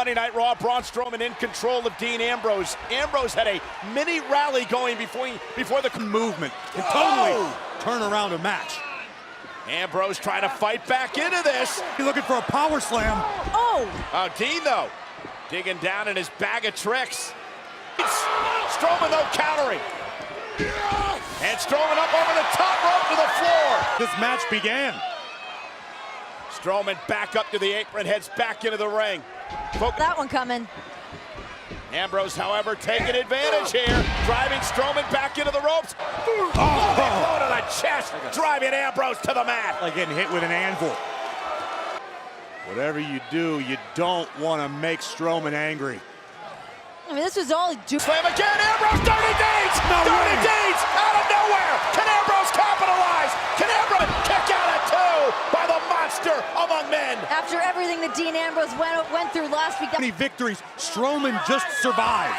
Monday Night Raw, Braun Strowman in control of Dean Ambroz. Ambroz had a mini rally going before the movement. Can totally turn around a match. Ambroz trying to fight back into this. He's looking for a power slam. Oh, Dean, though, digging down in his bag of tricks. Strowman, though, countering. And Strowman up over the top rope to the floor. This match began. Strowman back up to the apron, heads back into the ring. That one coming. Ambroz, however, taking advantage here, driving Strowman back into the ropes. Blow to the chest, driving Ambroz to the mat. Like getting hit with an anvil. Whatever you do, you don't want to make Strowman angry. I mean, this was all do. Slam again, Ambroz, dirty deeds! No dirty way. deeds out of nowhere! Can Ambroz capitalize? Can Ambroz kick out at two by the monster among men? After everything that Dean Ambroz went through last week. How many victories? Strowman just survived.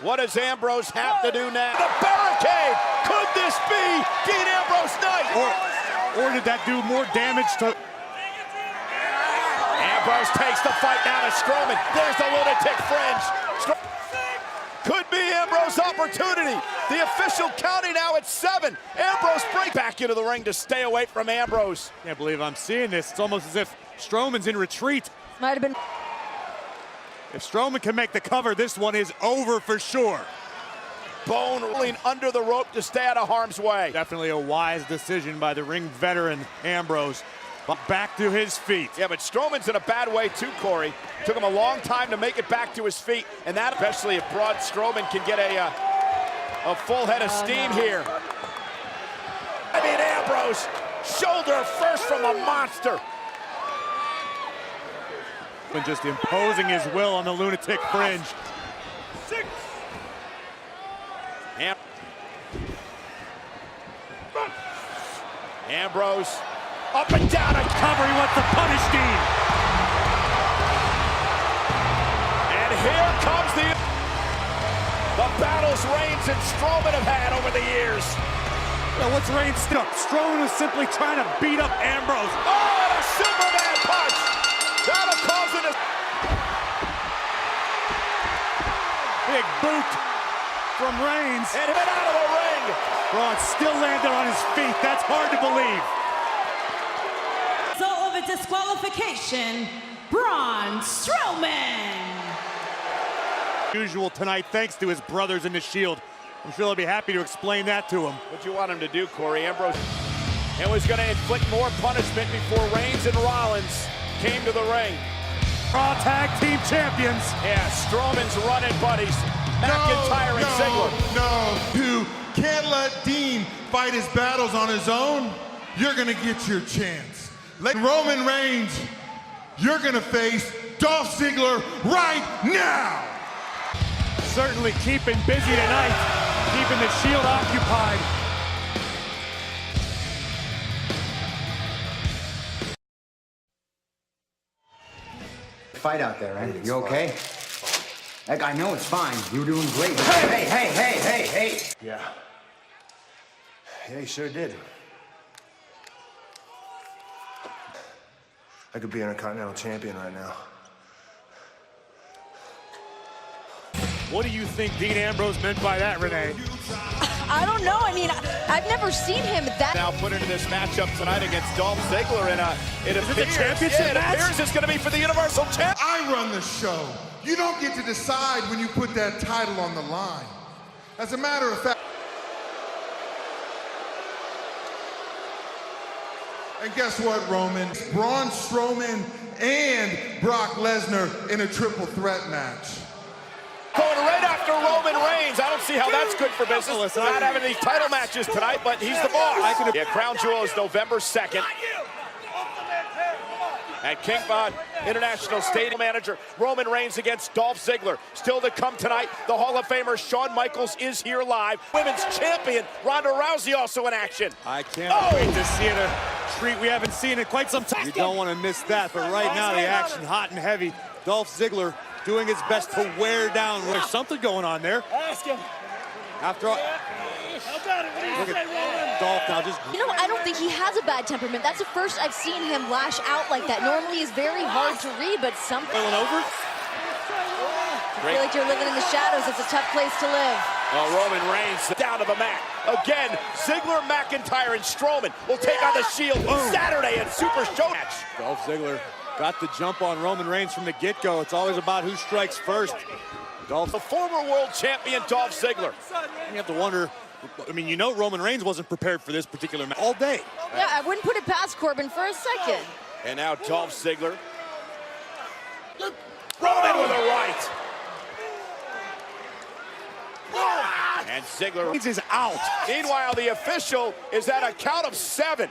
What does Ambroz have to do now? The barricade! Could this be Dean Ambrose night? Or did that do more damage to... Ambroz takes the fight down to Strowman. There's the lunatic fringe. Could be Ambroz's opportunity. The official counting now at 7. Ambroz breaks back into the ring to stay away from Ambroz. Can't believe I'm seeing this. It's almost as if Strowman's in retreat. Might have been. If Strowman can make the cover, this one is over for sure. Bone rolling under the rope to stay out of harm's way. Definitely a wise decision by the ring veteran, Ambroz. But back to his feet. Yeah, but Strowman's in a bad way too, Corey. Took him a long time to make it back to his feet, and that especially if Braun Strowman can get a full head of steam here. I mean, Ambroz, shoulder first from a monster. And just imposing his will on the lunatic fringe. Ambroz up and down a Cover, he wants to punish Dean. And here comes the battles Reigns and Strowman have had over the years. Now what's Reigns stuck? Strowman was simply trying to beat up Ambroz. Oh, and a Superman punch! That'll cause it a big boot from Reigns. and hit out of the ring. Braun still landed on his feet. That's hard to believe. Result of a disqualification, Braun Strowman. Usual tonight, thanks to his brothers in the Shield. I'm sure they'll be happy to explain that to him. What do you want him to do, Corey? Ambroz and was going to inflict more punishment before Reigns and Rollins came to the ring. Raw Tag Team Champions. Yeah, Strowman's running buddies, McIntyre and Ziggler. No, you can't let Dean fight his battles on his own. You're gonna get your chance. Let Roman Reigns, you're gonna face Dolph Ziggler right now. Certainly keeping busy tonight, keeping the Shield occupied. Fight out there, right? You okay? Like, I know it's fine. You're doing great. Hey! Yeah. Yeah, he sure did. I could be Intercontinental Champion right now. What do you think Dean Ambrose meant by that, Renee? I don't know. I mean, I've never seen him that. Now put into this matchup tonight against Dolph Ziggler, and it Is it appears, the championship match? It appears it's going to be for the Universal Champion. I run the show. You don't get to decide when you put that title on the line. As a matter of fact, and guess what, Roman? Braun Strowman and Brock Lesnar in a triple threat match. Going right after Roman Reigns. I don't see how that's good for business. Not having these title matches tonight, but he's the boss. Yeah, Crown Jewel is November 2nd. At King Von International Stadium manager, Roman Reigns against Dolph Ziggler. Still to come tonight, the Hall of Famer Shawn Michaels is here live. Women's champion Ronda Rousey also in action. I can't wait to see it, a treat we haven't seen in quite some time. You don't want to miss that, but right now the action hot and heavy. Dolph Ziggler doing his best to wear down. There's something going on there. Ask him. After all, How about it? What do you say, Roman? Dolph now just... You know, I don't think he has a bad temperament. That's the first I've seen him lash out like that. Normally, he's very hard to read, but something... Going over? I feel like you're living in the shadows. It's a tough place to live. Oh, Roman Reigns down to the mat. Again, Ziggler, McIntyre, and Strowman will take on the Shield Saturday at Super Show match. Dolph Ziggler got the jump on Roman Reigns from the get-go. It's always about who strikes first. The former world champion, Dolph Ziggler. You have to wonder, I mean, you know Roman Reigns wasn't prepared for this particular match all day. Yeah, I wouldn't put it past Corbin for a second. And now Dolph Ziggler. Roman with a right. And Ziggler is out. Meanwhile, the official is at a count of 7.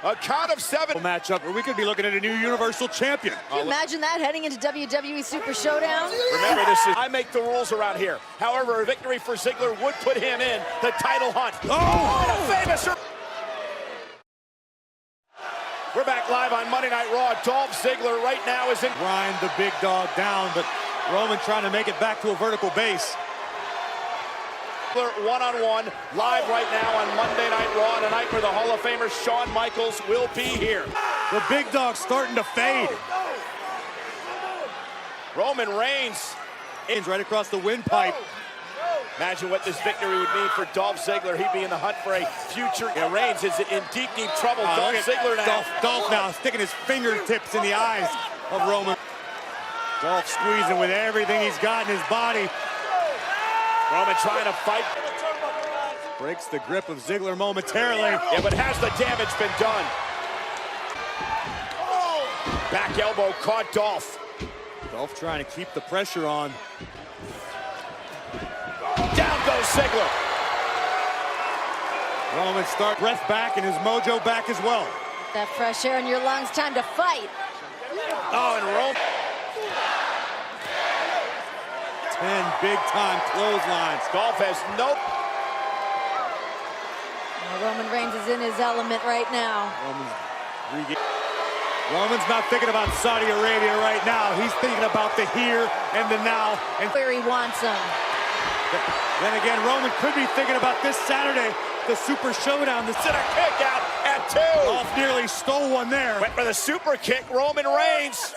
A count of 7. Matchup, or we could be looking at a new Universal Champion. Can you imagine that heading into WWE Super Showdown? Remember, I make the rules around here. However, a victory for Ziggler would put him in the title hunt. Oh, a famous... We're back live on Monday Night Raw. Dolph Ziggler right now is in... Grind the big dog down, but Roman trying to make it back to a vertical base. One-on-one, live right now on Monday Night Raw, tonight where the Hall of Famer Shawn Michaels will be here. The big dog's starting to fade. Roman Reigns. Right across the windpipe. Imagine what this victory would mean for Dolph Ziggler. He'd be in the hunt for a future. Yeah, Reigns is in deep, deep trouble. Dolph Ziggler now. Dolph now sticking his fingertips in the eyes of Roman. Dolph squeezing with everything he's got in his body. Roman trying to fight. Breaks the grip of Ziggler momentarily. Yeah, but has the damage been done? Back elbow caught Dolph. Dolph trying to keep the pressure on. Down goes Ziggler. Roman start breath back and his mojo back as well. That fresh air in your lungs, time to fight. Oh, and Roman. 10 big-time clotheslines. Dolph has no... Roman Reigns is in his element right now. Roman's not thinking about Saudi Arabia right now. He's thinking about the here and the now. And where he wants him. Then again, Roman could be thinking about this Saturday, the Super Showdown. This is a kick out at 2. Dolph nearly stole one there. Went for the super kick, Roman Reigns.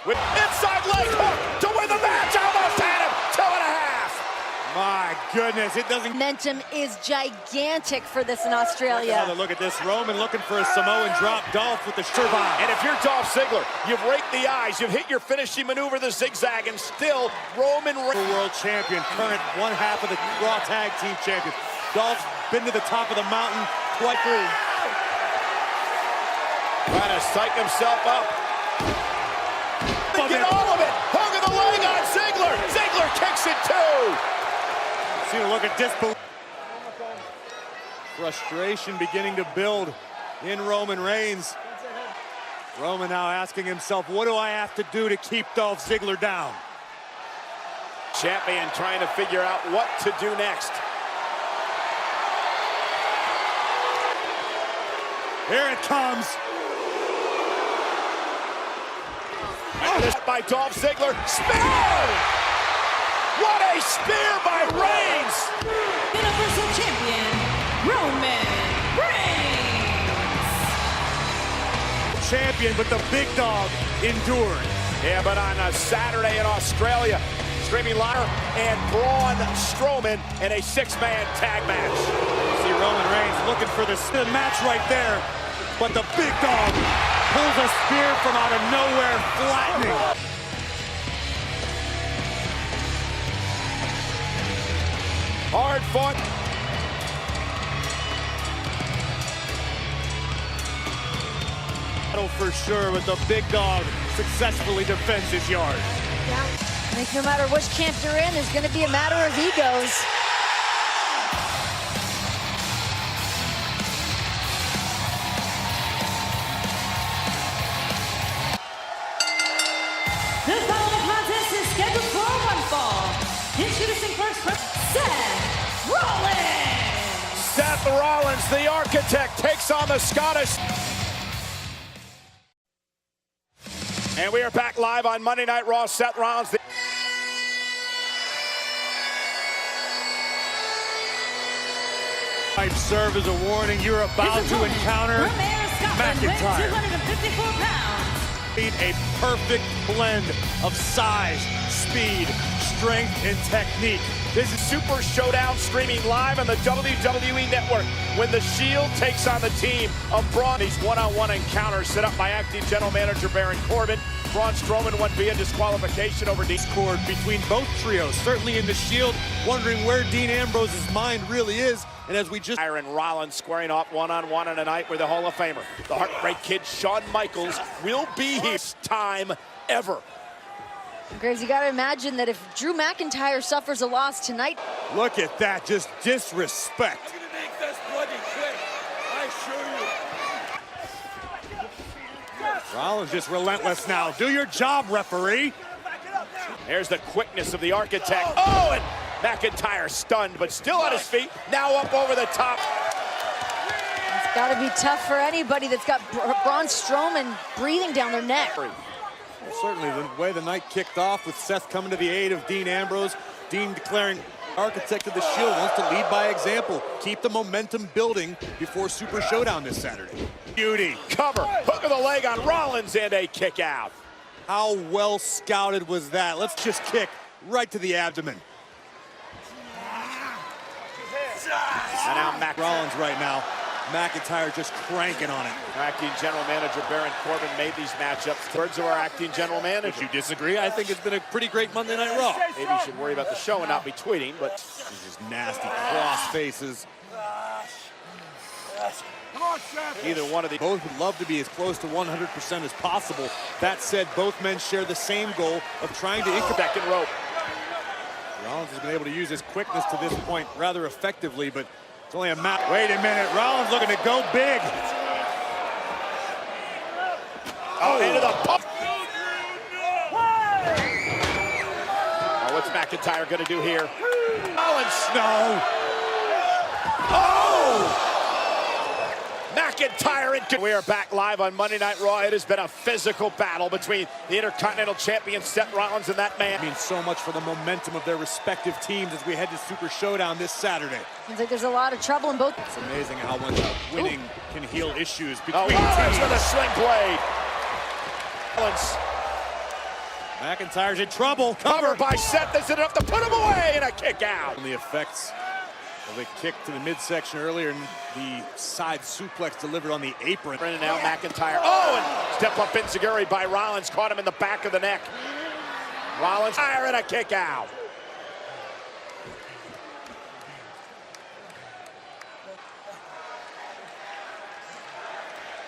With inside leg hook to win the match. Almost had him. 2.5. My goodness, it doesn't... Momentum is gigantic for this in Australia. Another look at this. Roman looking for a Samoan drop. Dolph with the Strwman. And if you're Dolph Ziggler, you've raked the eyes, you've hit your finishing maneuver, the zigzag, and still Roman Reigns. World champion, current one half of the Raw Tag Team champion. Dolph's been to the top of the mountain twice through. Trying to psych himself up. Get all of it. Hook of the leg on Ziggler. Ziggler kicks it too. See a look at disbelief. Frustration beginning to build in Roman Reigns. Roman now asking himself, what do I have to do to keep Dolph Ziggler down? Champion trying to figure out what to do next. Here it comes. By Dolph Ziggler. Spear! What a spear by Reigns! Universal Champion, Roman Reigns. Champion, but the big dog endured. Yeah, but on a Saturday in Australia, streaming live, and Braun Strowman in a 6-man tag match. See Roman Reigns looking for the match right there, but the big dog pulls a spear from out of nowhere, flattening. Hard fought. For sure, but the big dog successfully defends his yard. Yeah, I think no matter which camp you're in, there's going to be a matter of egos. The following contest is scheduled for one fall. Introducing first from Seth Rollins. Seth Rollins, the architect, takes on the Scottish. And we are back live on Monday Night Raw. Seth Rollins. Might serve as a warning. You're about to encounter from Ayr, Scotland, weighing McIntyre. 254 pounds. A perfect blend of size, speed, strength, and technique. This is Super Showdown streaming live on the WWE Network when The Shield takes on the team of Brawn. These one-on-one encounters set up by acting general manager Baron Corbin. Braun Strowman won via disqualification over Discord between both trios, certainly in the Shield, wondering where Dean Ambrose's mind really is. And as we just... Aaron Rollins squaring off one-on-one on a night with the Hall of Famer. The Heartbreak Kid, Shawn Michaels, will be his time ever. Graves, you got to imagine that if Drew McIntyre suffers a loss tonight. Look at that, just disrespect. Rollins just relentless now. Do your job, referee. There's the quickness of the architect. Oh, and McIntyre stunned, but still on his feet. Now up over the top. It's got to be tough for anybody that's got Braun Strowman breathing down their neck. Well, certainly the way the night kicked off with Seth coming to the aid of Dean Ambrose. Dean declaring architect of the Shield wants to lead by example. Keep the momentum building before Super Showdown this Saturday. Beauty, cover, hook of the leg on Rollins, and a kick out. How well scouted was that? Let's just kick right to the abdomen. And now Rollins right now. McIntyre just cranking on it. Acting general manager Baron Corbin made these matchups. Thirds of our acting general manager. Would you disagree? I think it's been a pretty great Monday Night Raw. Maybe you should worry about the show and not be tweeting, but These just nasty cross faces. either one of the... Both would love to be as close to 100% as possible. That said, both men share the same goal of trying to increment. Second rope. Rollins has been able to use his quickness to this point rather effectively, but it's only a matter. Wait a minute, Rollins looking to go big. Oh, into the pump. Oh, what's McIntyre going to do here? Rollins. No. Oh! McIntyre and... We are back live on Monday Night Raw. It has been a physical battle between the Intercontinental Champion Seth Rollins and that man. It means so much for the momentum of their respective teams as we head to Super Showdown this Saturday. Seems like there's a lot of trouble in both. It's amazing how much winning can heal issues between Rollins teams. with a sling blade. Rollins. McIntyre's in trouble. Covered by Seth. Is it enough to put him away? And a kick out. The effects of the kick to the midsection earlier and the side suplex delivered on the apron. And now McIntyre. Oh, and step up enziguri by Rollins. Caught him in the back of the neck. Rollins fire and a kick out.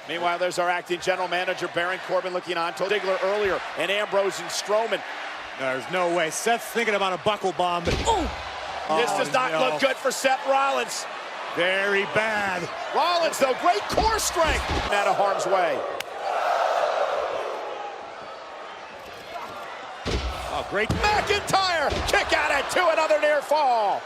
Meanwhile, there's our acting general manager, Baron Corbin, looking on to Ziggler earlier, and Ambroz and Strowman. There's no way. Seth's thinking about a buckle bomb, but This does not look good for Seth Rollins. very bad. Rollins, though, great core strength. Out of harm's way. Oh, great. McIntyre, kick out at 2, another near fall.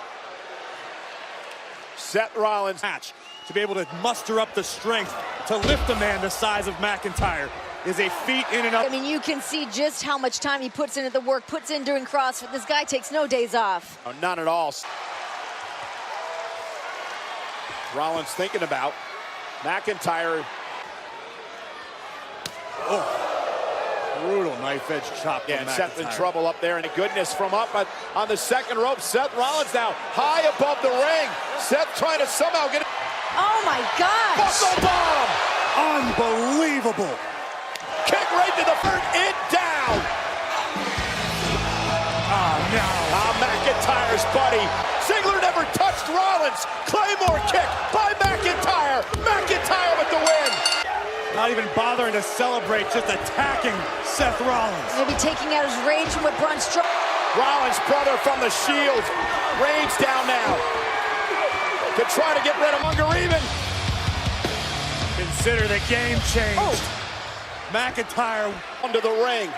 Seth Rollins. Match to be able to muster up the strength to lift a man the size of McIntyre is a feat in and of. I mean, you can see just how much time he puts into the work, puts in during CrossFit. This guy takes no days off. Oh, none at all. Rollins thinking about McIntyre. Brutal knife edge chop. Yeah, from and Seth in McIntyre. trouble up there. And goodness from up on the second rope. Seth Rollins now high above the ring. Seth trying to somehow get it. Oh my gosh! Buckle bomb! Unbelievable. Kick right to the front, it down. Oh, no. McIntyre's buddy. Ziggler never touched Rollins. Claymore kick by McIntyre. McIntyre with the win. Not even bothering to celebrate, just attacking Seth Rollins. Maybe taking out his rage from what Braun Strowman. Rollins' brother from the Shield. Reigns down now to try to get rid of Munger even. Consider the game changed. McIntyre Under the ring.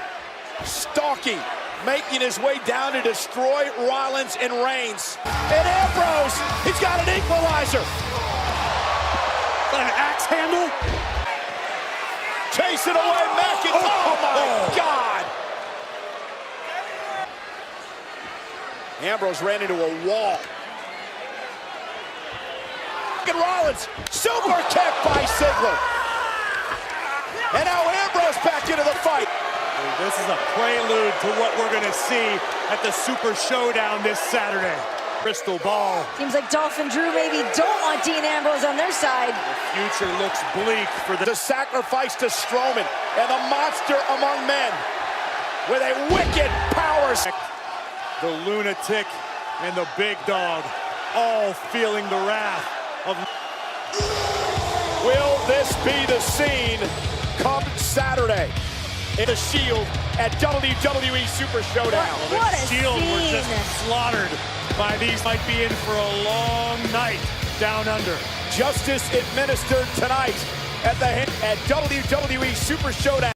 Stalking. Making his way down to destroy Rollins and Reigns. And Ambroz, he's got an equalizer. an axe handle. Chasing away McIntyre. Oh my God. Ambroz ran into a wall. And Rollins, super kick by Ziggler. And now Ambroz back into the fight. This is a prelude to what we're going to see at the Super Showdown this Saturday. Crystal ball. Seems like Dolph and Drew maybe don't want Dean Ambroz on their side. The future looks bleak for The sacrifice to Strowman and the monster among men with a wicked power. The lunatic and the big dog all feeling the wrath of... Will this be the scene come Saturday in the Shield at WWE Super Showdown? What a Shield were scene. just slaughtered by these. Might be in for a long night down under. Justice administered tonight at WWE Super Showdown.